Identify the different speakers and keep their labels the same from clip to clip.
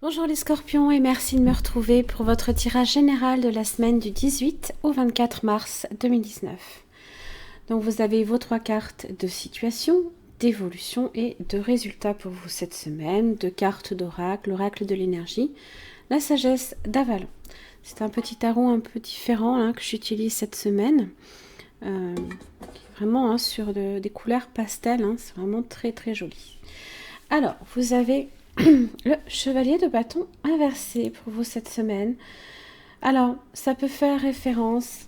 Speaker 1: Bonjour les scorpions et merci de me retrouver pour votre tirage général de la semaine du 18 au 24 mars 2019. Donc vous avez vos 3 cartes de situation, d'évolution et de résultats pour vous cette semaine, 2 cartes d'oracle, l'oracle de l'énergie, la sagesse d'Avalon. C'est un petit tarot un peu différent que j'utilise cette semaine, vraiment sur des couleurs pastel, c'est vraiment très très joli. Alors vous avez le chevalier de bâton inversé pour vous cette semaine. Alors, ça peut faire référence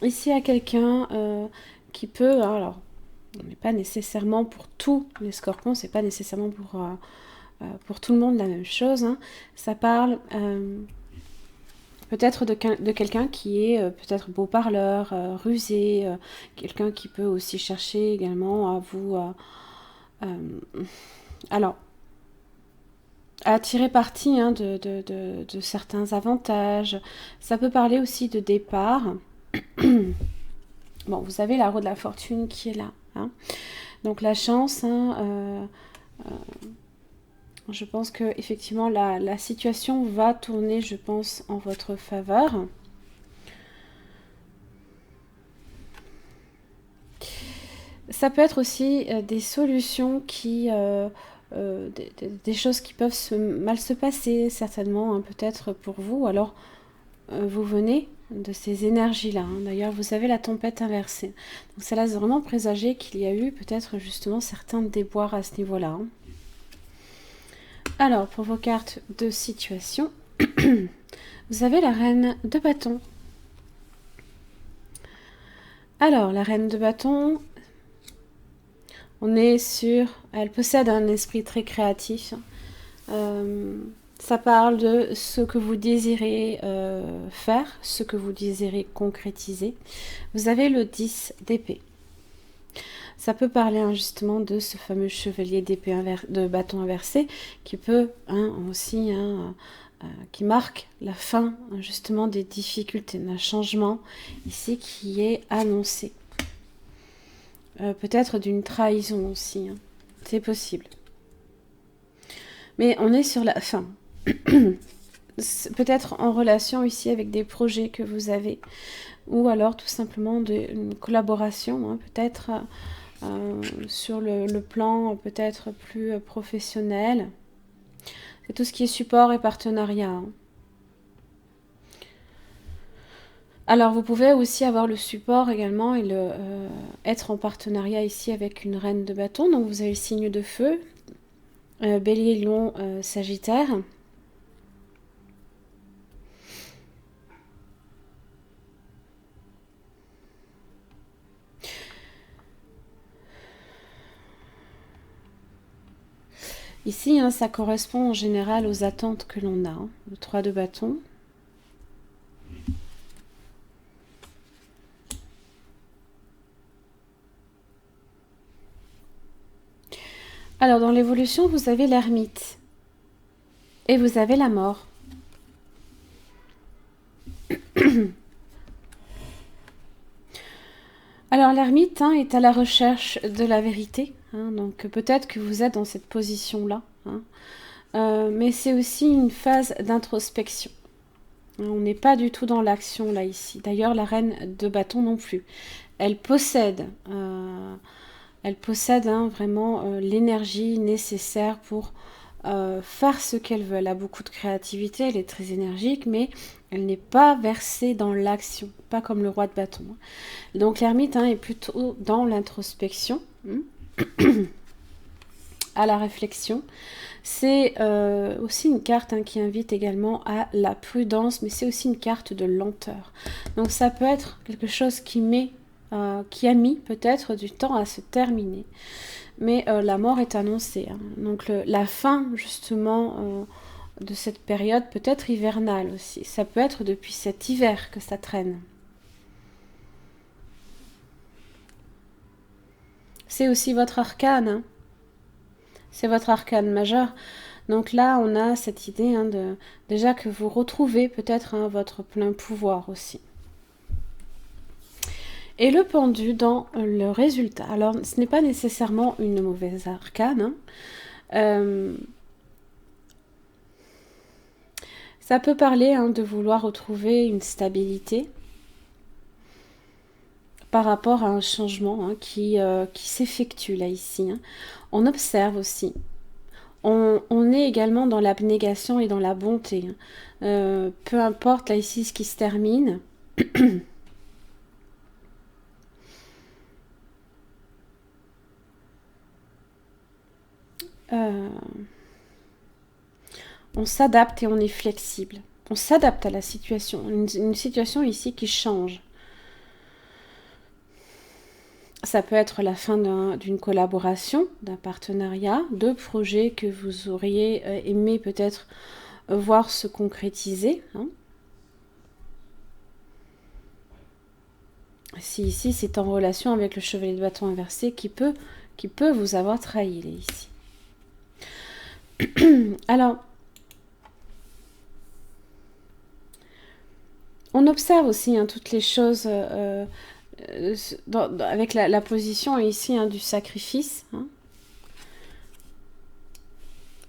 Speaker 1: ici à quelqu'un qui peut... alors, on n'est pas nécessairement pour tous les scorpions, c'est pas nécessairement pour tout le monde la même chose. Ça parle peut-être de quelqu'un qui est peut-être beau parleur, rusé, quelqu'un qui peut aussi chercher également à vous... alors, à tirer parti de certains avantages. Ça peut parler aussi de départ. Bon, vous avez la roue de la fortune qui est là. Donc la chance, je pense que effectivement la situation va tourner, je pense, en votre faveur. Ça peut être aussi des solutions qui... des choses qui peuvent mal se passer, certainement, peut-être pour vous. Alors, vous venez de ces énergies-là. D'ailleurs, vous avez la tempête inversée. Donc, ça laisse vraiment présager qu'il y a eu peut-être justement certains déboires à ce niveau-là. Alors, pour vos cartes de situation, vous avez la reine de bâton. Alors, la reine de bâton, on est sur... elle possède un esprit très créatif. Ça parle de ce que vous désirez faire, ce que vous désirez concrétiser. Vous avez le 10 d'épée. Ça peut parler justement de ce fameux chevalier d'épée de bâton inversé qui peut aussi qui marque la fin justement des difficultés, d'un changement ici qui est annoncé. Peut-être d'une trahison aussi, c'est possible. Mais on est sur la fin. Peut-être en relation ici avec des projets que vous avez, ou alors tout simplement une collaboration, peut-être sur le plan peut-être plus professionnel. C'est tout ce qui est support et partenariat. Alors vous pouvez aussi avoir le support également et être en partenariat ici avec une reine de bâton. Donc vous avez le signe de feu, Bélier, Lion, Sagittaire. Ici, ça correspond en général aux attentes que l'on a. Le 3 de bâton. Alors, dans l'évolution, vous avez l'ermite. Et vous avez la mort. Alors, l'ermite est à la recherche de la vérité. Donc, peut-être que vous êtes dans cette position-là. Mais c'est aussi une phase d'introspection. On n'est pas du tout dans l'action, là, ici. D'ailleurs, la reine de bâton non plus. Elle possède... vraiment l'énergie nécessaire pour faire ce qu'elle veut. Elle a beaucoup de créativité, elle est très énergique, mais elle n'est pas versée dans l'action, pas comme le roi de bâton. Donc l'ermite est plutôt dans l'introspection, à la réflexion. C'est aussi une carte qui invite également à la prudence, mais c'est aussi une carte de lenteur. Donc ça peut être quelque chose qui a mis peut-être du temps à se terminer. Mais la mort est annoncée. Donc la fin justement de cette période peut être hivernale aussi. Ça peut être depuis cet hiver que ça traîne. C'est aussi votre arcane. C'est votre arcane majeur. Donc là, on a cette idée déjà que vous retrouvez peut-être votre plein pouvoir aussi. Et le pendu dans le résultat. Alors, ce n'est pas nécessairement une mauvaise arcane. Ça peut parler de vouloir retrouver une stabilité par rapport à un changement qui s'effectue là, ici. On observe aussi. On est également dans l'abnégation et dans la bonté. Peu importe là, ici, ce qui se termine. On s'adapte et on est flexible. On s'adapte à la situation. Une situation ici qui change. Ça peut être la fin d'une collaboration, d'un partenariat, de projets que vous auriez aimé peut-être voir se concrétiser. Si ici c'est en relation avec le chevalier de bâton inversé qui peut vous avoir trahi, il est ici. Alors, on observe aussi toutes les choses avec la position ici du sacrifice.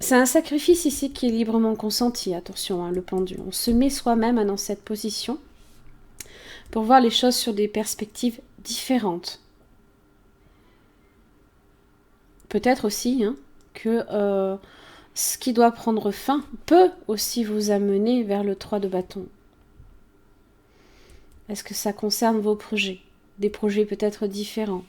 Speaker 1: C'est un sacrifice ici qui est librement consenti, attention, le pendu. On se met soi-même dans cette position pour voir les choses sur des perspectives différentes. Peut-être aussi que ce qui doit prendre fin peut aussi vous amener vers le 3 de bâton. Est-ce que ça concerne vos projets? Des projets peut-être différents.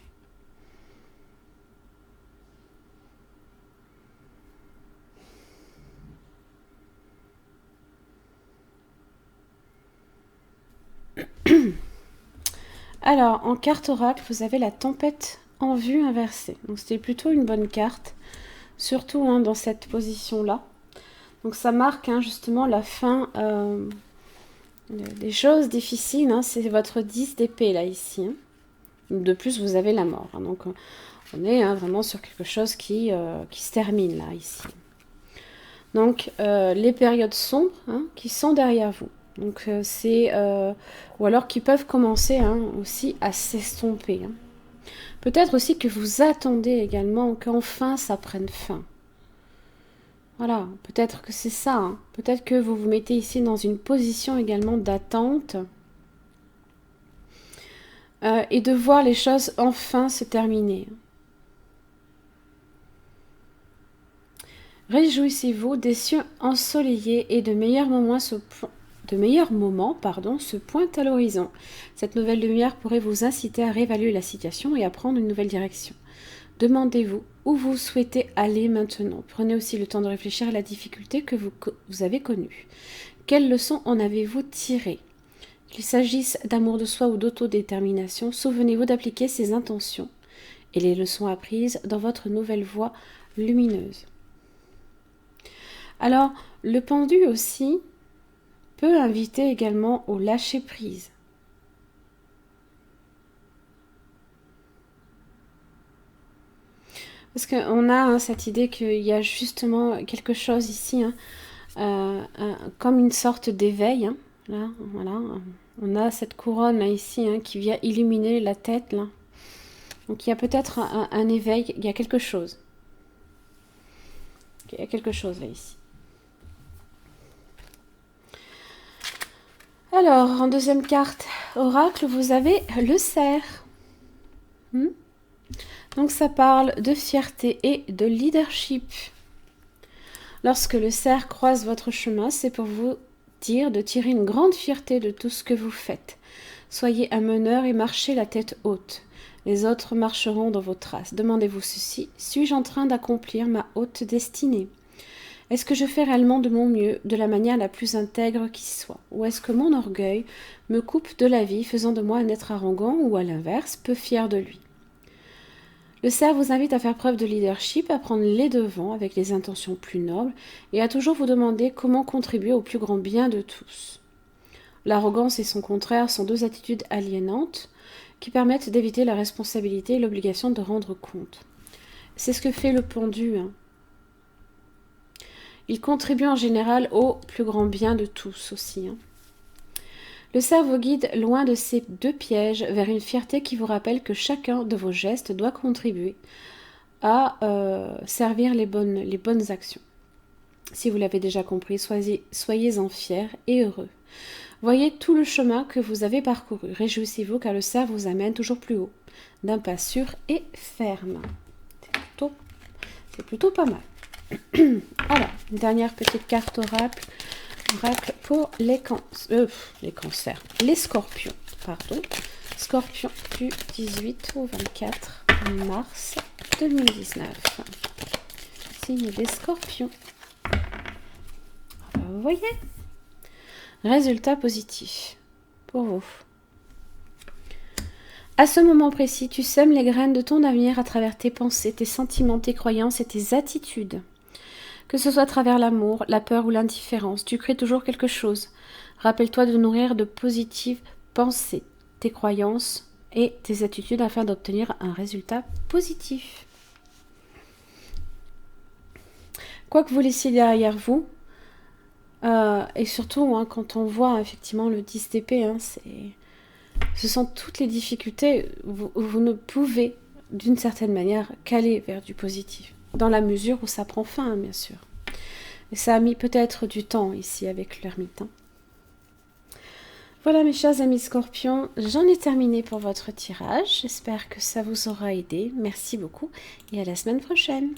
Speaker 1: Alors, en carte oracle, vous avez la tempête en vue inversée. Donc, c'était plutôt une bonne carte, surtout dans cette position-là. Donc, ça marque justement la fin des choses difficiles. C'est votre 10 d'épée, là, ici. De plus, vous avez la mort. Donc, on est vraiment sur quelque chose qui se termine, là, ici. Donc, les périodes sombres qui sont derrière vous. Donc, ou alors qui peuvent commencer aussi à s'estomper. Peut-être aussi que vous attendez également qu'enfin ça prenne fin. Voilà, peut-être que c'est ça. Peut-être que vous vous mettez ici dans une position également d'attente et de voir les choses enfin se terminer. Réjouissez-vous des cieux ensoleillés et de meilleurs moments se pointent à l'horizon. Cette nouvelle lumière pourrait vous inciter à réévaluer la situation et à prendre une nouvelle direction. Demandez-vous où vous souhaitez aller maintenant. Prenez aussi le temps de réfléchir à la difficulté que vous avez connue. Quelles leçons en avez-vous tirées? Qu'il s'agisse d'amour de soi ou d'autodétermination, souvenez-vous d'appliquer ces intentions et les leçons apprises dans votre nouvelle voie lumineuse. Alors, le pendu aussi peut inviter également au lâcher-prise. Parce qu'on a cette idée qu'il y a justement quelque chose ici, comme une sorte d'éveil. Là, voilà. On a cette couronne là, ici qui vient illuminer la tête. Là. Donc il y a peut-être un éveil, il y a quelque chose. Il y a quelque chose là, ici. Alors, en deuxième carte oracle, vous avez le cerf. Donc ça parle de fierté et de leadership. Lorsque le cerf croise votre chemin, c'est pour vous dire de tirer une grande fierté de tout ce que vous faites. Soyez un meneur et marchez la tête haute. Les autres marcheront dans vos traces. Demandez-vous ceci: suis-je en train d'accomplir ma haute destinée? Est-ce que je fais réellement de mon mieux, de la manière la plus intègre qui soit? Ou est-ce que mon orgueil me coupe de la vie, faisant de moi un être arrogant ou, à l'inverse, peu fier de lui? Le cerf vous invite à faire preuve de leadership, à prendre les devants avec les intentions plus nobles et à toujours vous demander comment contribuer au plus grand bien de tous. L'arrogance et son contraire sont deux attitudes aliénantes qui permettent d'éviter la responsabilité et l'obligation de rendre compte. C'est ce que fait le pendu. Il contribue en général au plus grand bien de tous aussi. Le cerf vous guide loin de ces deux pièges vers une fierté qui vous rappelle que chacun de vos gestes doit contribuer à servir les bonnes actions. Si vous l'avez déjà compris, soyez-en fiers et heureux. Voyez tout le chemin que vous avez parcouru. Réjouissez-vous car le cerf vous amène toujours plus haut, d'un pas sûr et ferme. C'est plutôt pas mal. Alors, une dernière petite carte oracle pour les cancers. Les scorpions, pardon. Scorpion du 18 au 24 mars 2019. Signe des scorpions. Alors, vous voyez, résultat positif pour vous. À ce moment précis, tu sèmes les graines de ton avenir à travers tes pensées, tes sentiments, tes croyances et tes attitudes. Que ce soit à travers l'amour, la peur ou l'indifférence, tu crées toujours quelque chose. Rappelle-toi de nourrir de positives pensées, tes croyances et tes attitudes afin d'obtenir un résultat positif. Quoi que vous laissiez derrière vous, et surtout quand on voit effectivement le 10 d'épée, ce sont toutes les difficultés, vous ne pouvez d'une certaine manière qu'aller vers du positif, dans la mesure où ça prend fin, bien sûr. Et ça a mis peut-être du temps ici avec l'ermite. Voilà mes chers amis scorpions, j'en ai terminé pour votre tirage. J'espère que ça vous aura aidé. Merci beaucoup et à la semaine prochaine.